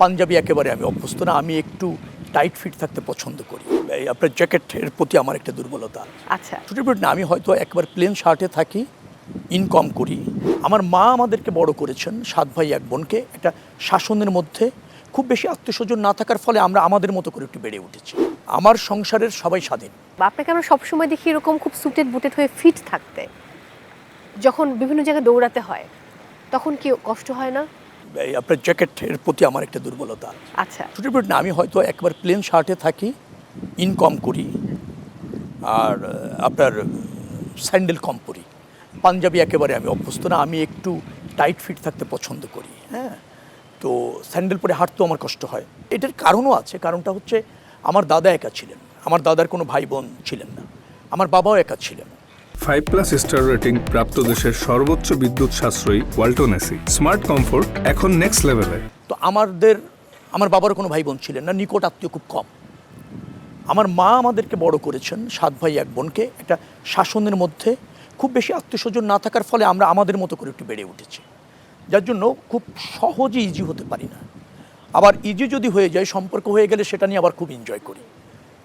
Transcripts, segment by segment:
পাঞ্জাবি একেবারে আমি অভ্যস্ত না, আমি একটু টাইট ফিট থাকতে পছন্দ করি। এই আপনার জ্যাকেটের প্রতি আমার একটা দুর্বলতা। আচ্ছা, ছুটি না, আমি হয়তো একবার প্লেন শার্টে থাকি, ইনকম করি। আমার মা আমাদেরকে বড় করেছেন 7 ভাই 1 বোনকে একটা শাসনের মধ্যে, খুব বেশি আত্মীয়স্বজন না থাকার ফলে আমরা আমাদের মতো করে একটু বেড়ে উঠেছি। আমার সংসারের সবাই স্বাধীন। আপনাকে আমরা সবসময় দেখি এরকম খুব সুটেড বুটেড হয়ে ফিট থাকতে, যখন বিভিন্ন জায়গায় দৌড়াতে হয় তখন কি কষ্ট হয় না? এই আপনার জ্যাকেটের প্রতি আমার একটা দুর্বলতা। আচ্ছা, ছুটি না, আমি হয়তো একবার প্লেন শার্টে থাকি, ইনকম করি, আর আপনার স্যান্ডেল কম পরি। পাঞ্জাবি একেবারে আমি অভ্যস্ত না, আমি একটু টাইট ফিট থাকতে পছন্দ করি। হ্যাঁ, তো স্যান্ডেল পরে হাঁটতেও আমার কষ্ট হয়। এটার কারণও আছে, কারণটা হচ্ছে আমার দাদা একা ছিলেন, আমার দাদার কোনো ভাই বোন ছিলেন না, আমার বাবাও একা ছিলেন। 5+ স্টার রেটিং প্রাপ্ত দেশের সর্বোচ্চ বিদ্যুৎ সাশ্রয়ী ওয়ালটন এসি স্মার্ট কমফোর্ট এখন নেক্সট লেভেলে। তো আমার বাবার কোনো ভাই বোন ছিলেন না, নিকট আত্মীয় খুব কম। আমার মা আমাদেরকে বড় করেছেন 7 ভাই 1 বোনকে একটা শাসনের মধ্যে, খুব বেশি আত্মীয়স্বজন না থাকার ফলে আমরা আমাদের মতো করে একটু বেড়ে উঠেছি, যার জন্য খুব সহজে ইজি হতে পারি না। আবার ইজি যদি হয়ে যায়, সম্পর্ক হয়ে গেলে সেটা নিয়ে আবার খুব এনজয় করি।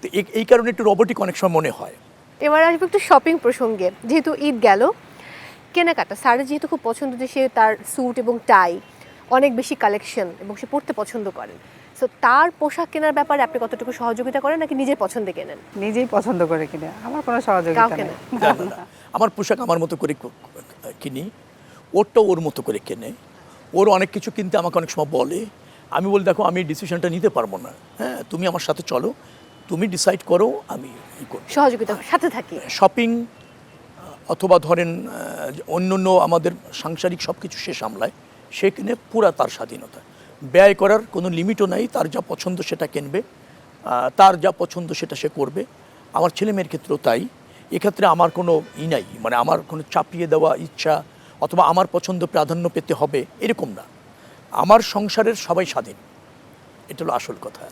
তো এই কারণে একটু রোবটিক অনেক সময় মনে হয়। এবার আসবো একটু শপিং প্রসঙ্গে। যেহেতু ঈদ গেল, কেনাকাটা স্যারের যেহেতু খুব পছন্দ যে সে তার স্যুট এবং টাই অনেক বেশি কালেকশন এবং সে পরতে পছন্দ করেন, সো তার পোশাক কেনার ব্যাপারে আপনি কতটুকু সহযোগিতা করেন নাকি নিজের পছন্দে কেনেন? নিজেই পছন্দ করে কিনে, আমার কোনো সহযোগিতা কাউকে নেই। না। না, আমার পোশাক আমার মতো করে কিনি, ওরটাও ওর মতো করে কেনে। ওর অনেক কিছু কিনতে আমাকে অনেক সময় বলে, আমি বলি দেখো আমি ডিসিশনটা নিতে পারবো না, হ্যাঁ তুমি আমার সাথে চলো, তুমি ডিসাইড করো, আমি সহযোগিতা সাথে থাকি। শপিং অথবা ধরেন অন্য আমাদের সাংসারিক সব কিছু সে সামলায়, সে কিনে পুরা তার স্বাধীনতা, ব্যয় করার কোনো লিমিটও নাই। তার যা পছন্দ সেটা কিনবে, তার যা পছন্দ সেটা সে করবে। আমার ছেলে মেয়ের ক্ষেত্রেও তাই। এক্ষেত্রে আমার কোনো নাই, মানে আমার কোনো চাপিয়ে দেওয়া ইচ্ছা অথবা আমার পছন্দ প্রাধান্য পেতে হবে এরকম না। আমার সংসারের সবাই স্বাধীন, এটা হলো আসল কথা।